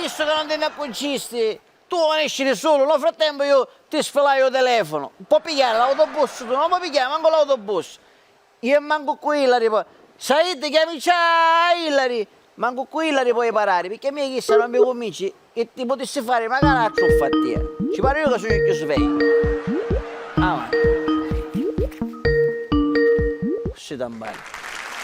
visto che non te ne accorgisti? Tu esci da solo, nel frattempo io ti sfilaio il telefono. Puoi pigliare l'autobus, tu non puoi pigliare manco l'autobus. Io manco qui Ilari poi. Sai, ti chiami c'ha Ilari. Manco qui Ilari puoi parare, perché a me chissà non mi convinci che ti potessi fare magari una truffattia. Ci pare io che sono più sveglio. Avanti. Si tambari.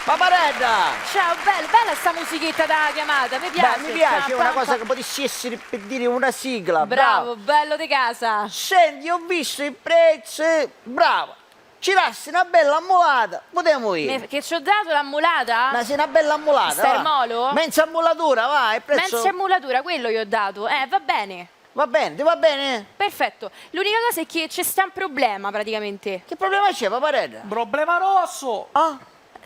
Paparetta! Ciao, bella sta musichetta da chiamata, mi piace. Beh, mi piace, è una cosa che potessi essere per dire una sigla. Bravo, bello di casa. Senti, ho visto i prezzi, bravo. Ci dassi una bella ammolata, potremmo ir. Che ci ho dato l'ammolata? Ma sei una bella ammolata, Stermolo? Mensa ammolatura, va, il prezzo... Mensa ammolatura, quello io ho dato. Va bene. Va bene, ti va bene? Perfetto. L'unica cosa è che c'è sta un problema, praticamente. Che problema c'è, paparetta? Problema rosso! Ah?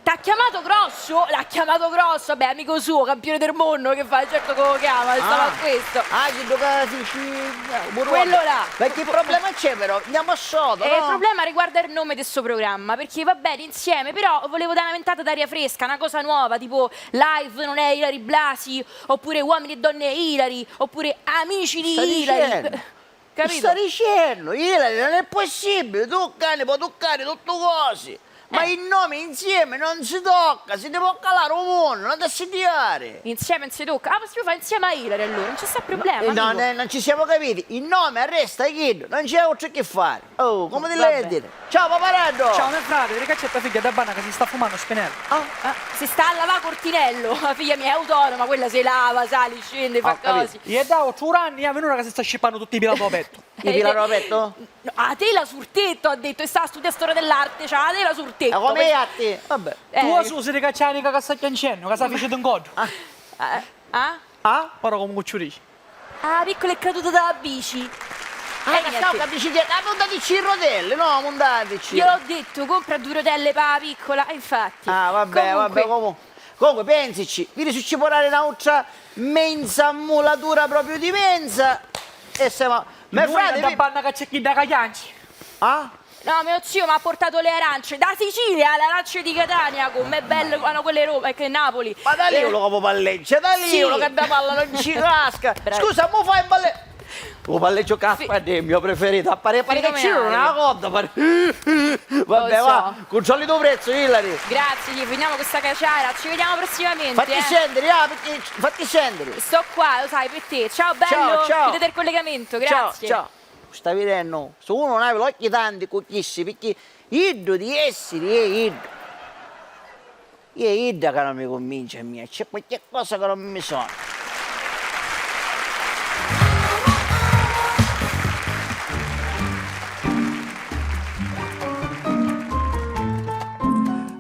T'ha chiamato Grosso? L'ha chiamato Grosso, beh, amico suo, campione del mondo, che fa, certo come lo chiama, stava a questo. Ah, ci tocca... Quello là. Ma che problema c'è però? Andiamo a sodo, no? Il problema riguarda il nome del suo programma, perché va bene insieme, però volevo dare una ventata d'aria fresca, una cosa nuova, tipo Live non è Ilari Blasi, oppure Uomini e Donne Ilari, oppure Amici di Ilari. Capito? Sta dicendo, Ilari, non è possibile, tu cane puoi toccare tutte cose. Ma il nome insieme non si tocca, si deve calare un mondo, non da studiare. Insieme non si tocca. Ah, possiamo fare insieme a Ilari allora, non c'è sta problema. No, non ci siamo capiti. Il nome arresta Kid, non c'è altro che fare. Oh, come ti Vabbè. lei a dire? Ciao paparazzo! Ciao mio frate, vedi che c'è tua figlia da banna che si sta fumando spinello. Si sta a lavare cortinello, la figlia mia è autonoma, quella si lava, sali, scende, fa capito. cose. Gli è dato 2 anni a venuta che si sta scippando tutti i pilati al petto. I pilano petto? No, a tela sul tetto, ha detto, e sta a studiare storia dell'arte, c'ha la tela sul tetto. Ma come a te? Vabbè. Tu su si ricacciare che sta chiancendo, che sta facendo un codo. Ah? Ora come cucciurici. Ah, piccola è caduta dalla bici. Stavo a bicicletta, montateci in rotelle, no, montateci. Io l'ho detto, compra 2 rotelle per la piccola, infatti. Ah, vabbè, Comunque, vabbè, comunque pensici, vedi se ci può dare un'altra mensa ammolatura proprio di mensa. E siamo... Ma frate, da banna che c'è chi da caglianci. ah? no, mio zio mi ha portato le arance da Sicilia, le arance di Catania, come belle quando quelle Roma, che Napoli. Ma da lì uno che palleggia, da lì Sì. uno che da palla non ci casca. Bravo. Scusa, mo fai il balletto. Il palleggio casca è il mio preferito. Appare che c'è una coda. Vabbè, Lo va, so. con solito prezzo, Ilari. Grazie, gli finiamo questa caciara, ci vediamo prossimamente. Fatti scendere, perché fatti scendere. Sto qua, lo sai, per te. Ciao bello, ciao. chiudete il collegamento, grazie. Ciao, ciao. Stai vedendo? Se uno non ha gli occhi tanti cucchisti, perché iddo di essere è iddo. Io è iddo che non mi convince a me, c'è qualche cosa che non mi sono.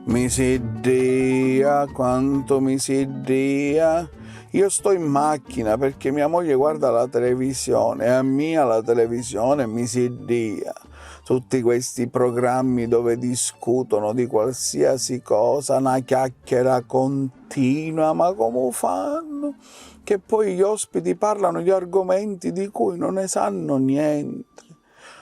Mi si dia, quanto mi si dia. Io sto in macchina perché mia moglie guarda la televisione e a mia la televisione mi si dia. Tutti questi programmi dove discutono di qualsiasi cosa, una chiacchiera continua, ma come fanno? Che poi gli ospiti parlano di argomenti di cui non ne sanno niente.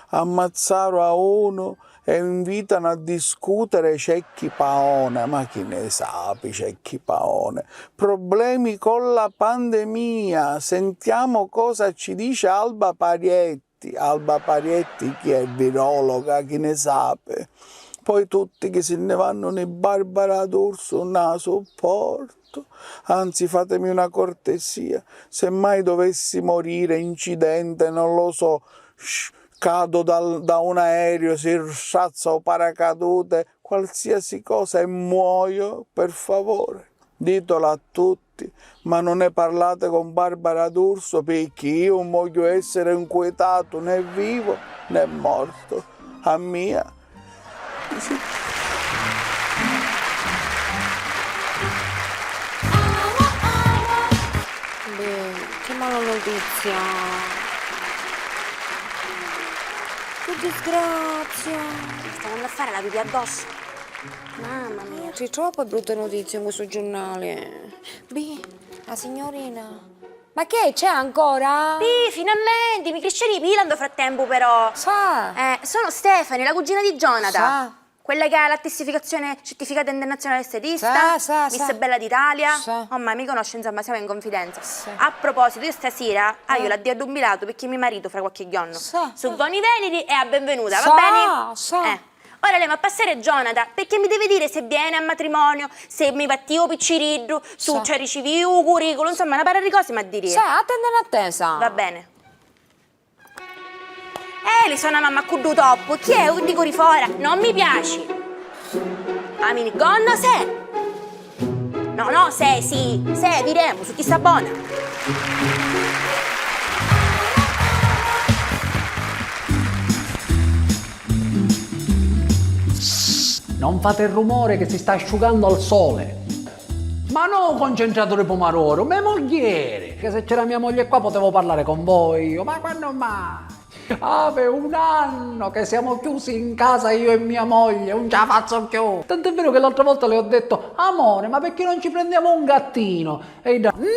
Ammazzaro a uno e invitano a discutere Cecchi Paone, ma chi ne sa Cecchi Paone? Problemi con la pandemia, sentiamo cosa ci dice Alba Parietti. Alba Parietti chi è virologa, chi ne sa? Poi tutti che se ne vanno nei Barbara D'Urso, non la sopporto. Anzi, fatemi una cortesia, se mai dovessi morire incidente, non lo so, cado da un aereo, si rsazza o paracadute, qualsiasi cosa e muoio, per favore, ditelo a tutti, ma non ne parlate con Barbara D'Urso perché io non voglio essere inquietato né vivo né morto. A mia. Sì. Che mala notizia. Che disgrazia. Sta andando a fare la pipì addosso. Mamma mia. C'è troppe brutte notizie in questo giornale. La signorina. Ma che c'è ancora? Sì, finalmente, mi cresce di Pilan nel frattempo però. Sa. Sono Stefani, la cugina di Jonathan. Sa. Quella che ha la testificazione certificata internazionale estetista? Sì, Miss Bella d'Italia? Sì. Oh, ma mi conosce, insomma, siamo in confidenza. A proposito, io stasera io l'addio ad un bilato perché mio marito fra qualche giorno Sì. su Buoni Veneri e a benvenuta, Sì, va bene? sì. Ora lei va a passare Jonathan perché mi deve dire se viene a matrimonio, se mi pattivo picciriddu, su Sì. c'è ricevi un curriculum, insomma una parra di cose ma dire. Sì, attende in attesa. Va bene. Li sono a mamma con due toppo, chi è? Un dico rifora, non mi piaci. A minigonno se. No, se, sì, se, diremo, su chi sta buona. Non fate il rumore che si sta asciugando al sole. Ma no, concentratore pomaroro, mia mogliere. Che se c'era mia moglie qua potevo parlare con voi. Ma quando mai? Ave un anno che siamo chiusi in casa io e mia moglie, non ce la faccio più. Tant'è vero che l'altra volta le ho detto, amore, ma perché non ci prendiamo un gattino? E ida, no!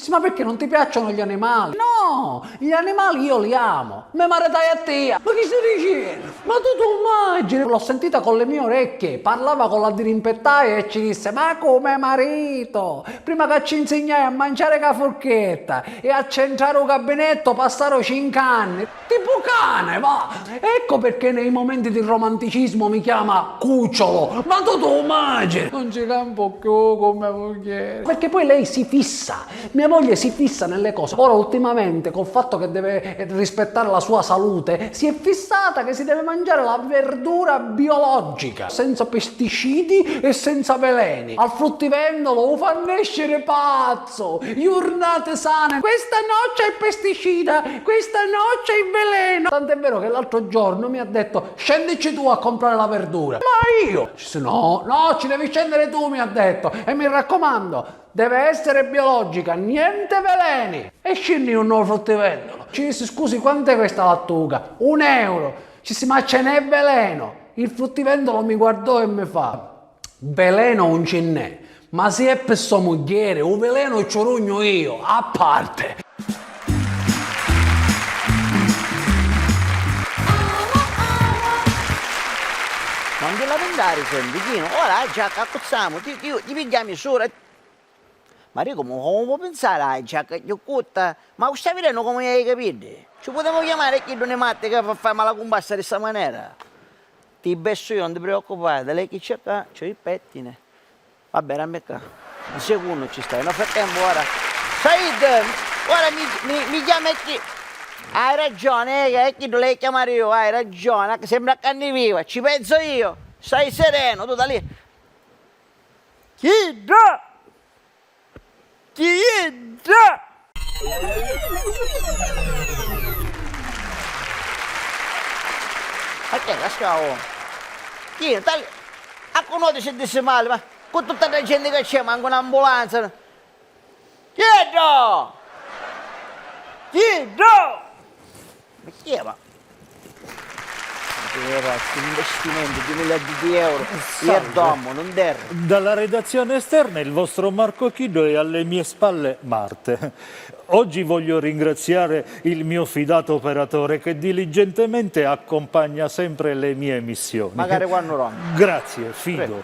Ma perché non ti piacciono gli animali? No, gli animali io li amo. Me maretai a te. Ma che stai dicendo? Ma tu immagini? L'ho sentita con le mie orecchie, parlava con la dirimpettaia e ci disse, ma come marito? Prima che ci insegnai a mangiare la forchetta e a centrare un gabinetto passarono 5 anni. Tipo cane, va! Ecco perché nei momenti di romanticismo mi chiama cucciolo. Ma tu immagini? Non ci campo più con mia moglie. Perché poi lei si fissa. Mia moglie si fissa nelle cose. Ora ultimamente col fatto che deve rispettare la sua salute si è fissata che si deve mangiare la verdura biologica senza pesticidi e senza veleni. Al fruttivendolo lo fa nascere pazzo. Giornate sane. Questa no c'è il pesticida, questa no c'è il veleno. Tant'è vero che l'altro giorno mi ha detto scendici tu a comprare la verdura. Ma io? No, ci devi scendere tu, mi ha detto. E mi raccomando, deve essere biologica, niente veleni. E scendi un nuovo fruttivendolo. Ci disse, scusi, quant'è questa lattuga? €1. Ci disse, ma ce n'è veleno. Il fruttivendolo mi guardò e mi fa, veleno non ce n'è. Ma se è per sua mogliere, un veleno ci rugno io, a parte. Non ti lamentare sempre, Chino. Ora già accozziamo, ti pigliamo su. Ma io come può pensare a giacca che cutta? Ma questo veleno come hai capito? Ci potremmo chiamare chi non è matte che fa fare mala combassa di questa maniera? Ti besso io, non ti preoccupare, lei chi c'è qua? C'ho il pettine. Va bene, a me qua. Un secondo ci stai, nel frattempo ora. Said, ora mi chiama chi? Hai ragione, è chi lo devi chiamare io, hai ragione, sembra carne viva, ci penso io. Stai sereno, tu da lì. Chidra! Chidra! Ma che è la scavo? Chi? A conoscere se disse male, ma con tutta la gente che c'è, manca un'ambulanza. Chidra! Chidra! Ma chi è, ma? Ragazzi, investimento di miliardi di euro. Io dormo, non derro. Dalla redazione esterna il vostro Marco Chiddo e alle mie spalle Marte. Oggi voglio ringraziare il mio fidato operatore che diligentemente accompagna sempre le mie missioni. Magari quando rompo. Grazie, fido.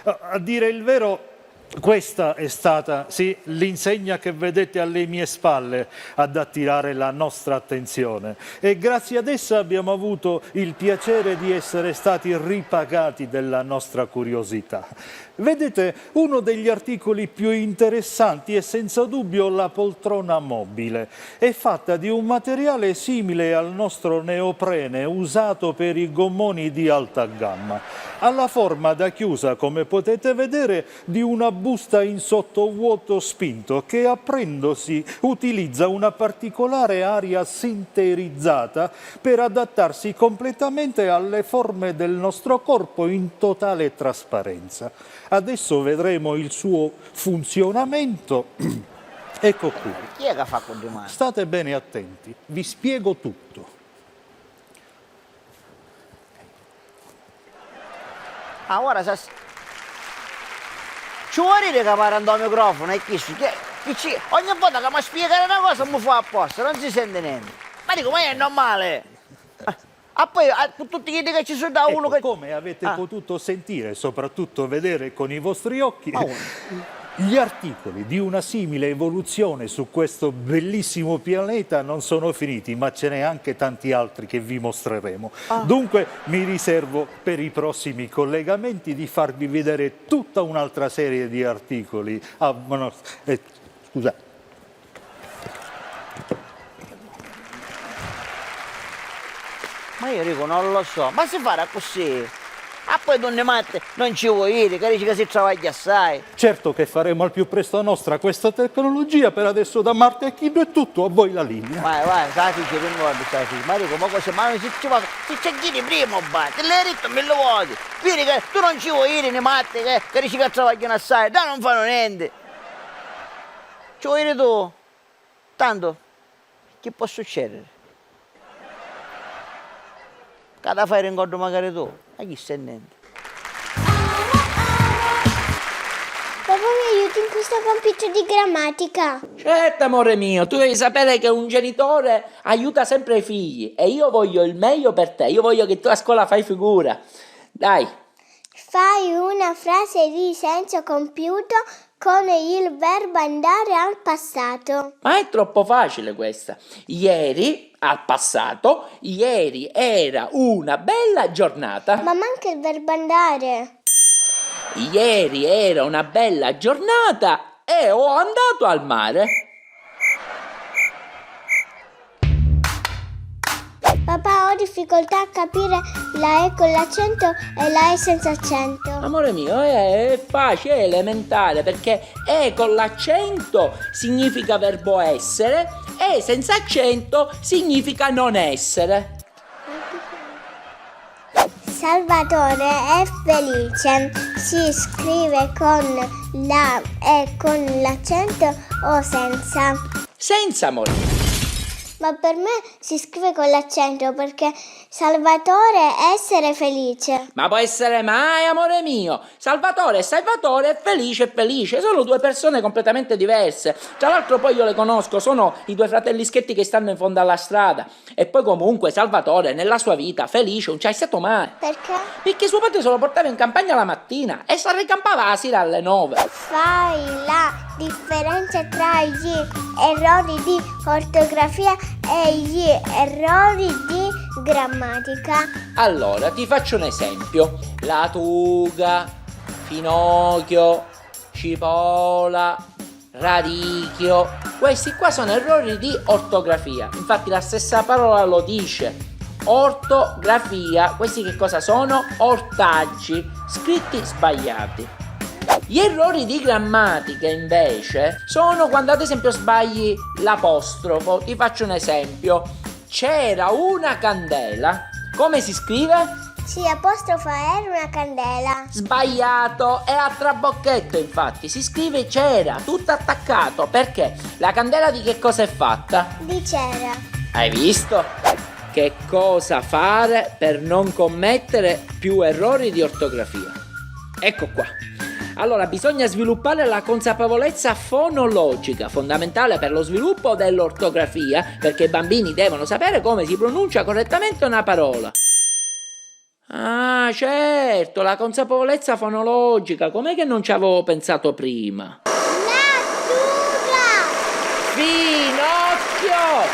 A dire il vero, questa è stata, sì, l'insegna che vedete alle mie spalle ad attirare la nostra attenzione e grazie ad essa abbiamo avuto il piacere di essere stati ripagati della nostra curiosità. Vedete, uno degli articoli più interessanti è senza dubbio la poltrona mobile. È fatta di un materiale simile al nostro neoprene usato per i gommoni di alta gamma. Ha la forma da chiusa, come potete vedere, di una busta in sottovuoto spinto che aprendosi utilizza una particolare aria sinterizzata per adattarsi completamente alle forme del nostro corpo in totale trasparenza. Adesso vedremo il suo funzionamento. Ecco qui. Chi è che fa con domani? State bene attenti, vi spiego tutto. Ah, ora sa... Ci vuoi dire che parlando al microfono e ogni volta che mi spiegare una cosa mi fa apposta, non si sente niente. Ma dico, ma è normale. poi tutti quelli che ci sono da uno Ecco, che... come avete Ah. potuto sentire e soprattutto vedere con i vostri occhi, gli articoli di una simile evoluzione su questo bellissimo pianeta non sono finiti, ma ce n'è anche tanti altri che vi mostreremo. Dunque mi riservo per i prossimi collegamenti di farvi vedere tutta un'altra serie di articoli. Scusate. Ma io dico, non lo so, ma si farà così? Poi donne matte, non ci vuoi dire, che dici che si travaglia assai. Certo che faremo al più presto nostra questa tecnologia, per adesso da Marte e Chino è tutto, a voi la linea. Vai, Safici, ricordi, Safici. Ma dico, ma cosa, ma se ci va, se c'è chi di prima, te l'hai detto mille volte. Vedi che tu non ci vuoi dire, ne matte, che dici che travagliano assai, dai, non fanno niente. Ci vuoi dire tu? Tanto, che può succedere? Cada fai l'incontro magari tu, ma chi sa niente? Papà mi aiuti in questo compito di grammatica. Certo, amore mio, tu devi sapere che un genitore aiuta sempre i figli e io voglio il meglio per te, io voglio che tu a scuola fai figura. Dai. Fai una frase di senso compiuto con il verbo andare al passato. Ma è troppo facile questa. Ieri, al passato, ieri era una bella giornata. Ma manca il verbo andare. Ieri era una bella giornata e ho andato al mare. Papà, ho difficoltà a capire la E con l'accento e la E senza accento. Amore mio, è facile, è elementare, perché E con l'accento significa verbo essere e senza accento significa non essere. Salvatore è felice. Si scrive con la E con l'accento o senza? Senza, amore mio. Ma per me si scrive con l'accento perché Salvatore è essere felice. Ma può essere mai, amore mio? Salvatore è felice, sono due persone completamente diverse. Tra l'altro poi io le conosco, sono i due fratelli Schetti che stanno in fondo alla strada. E poi comunque Salvatore nella sua vita felice non c'è stato mai. Perché? Perché suo padre se lo portava in campagna la mattina e si ricampava la sera alle 9. Fai la differenza tra gli errori di ortografia e gli errori di grammatica. Allora, ti faccio un esempio. Lattuga, finocchio, cipolla, radicchio. Questi qua sono errori di ortografia. Infatti la stessa parola lo dice. Ortografia. Questi che cosa sono? Ortaggi, scritti sbagliati. Gli errori di grammatica invece sono quando ad esempio sbagli l'apostrofo. Ti faccio un esempio. C'era una candela. Come si scrive? Sì, apostrofo era una candela. Sbagliato, è a trabocchetto infatti, si scrive c'era, tutto attaccato, perché la candela di che cosa è fatta? Di cera. Hai visto? Che cosa fare per non commettere più errori di ortografia? Ecco qua. Allora, bisogna sviluppare la consapevolezza fonologica, fondamentale per lo sviluppo dell'ortografia, perché i bambini devono sapere come si pronuncia correttamente una parola. Ah, certo, la consapevolezza fonologica, com'è che non ci avevo pensato prima? Lattuga! Finocchio!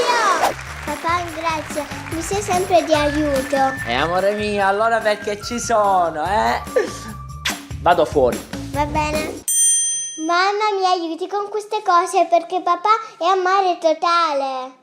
Pinocchio! Papà, grazie, mi sei sempre di aiuto. Amore mio, allora perché ci sono, Vado fuori. Va bene? Mamma, mi aiuti con queste cose perché papà è a mare totale.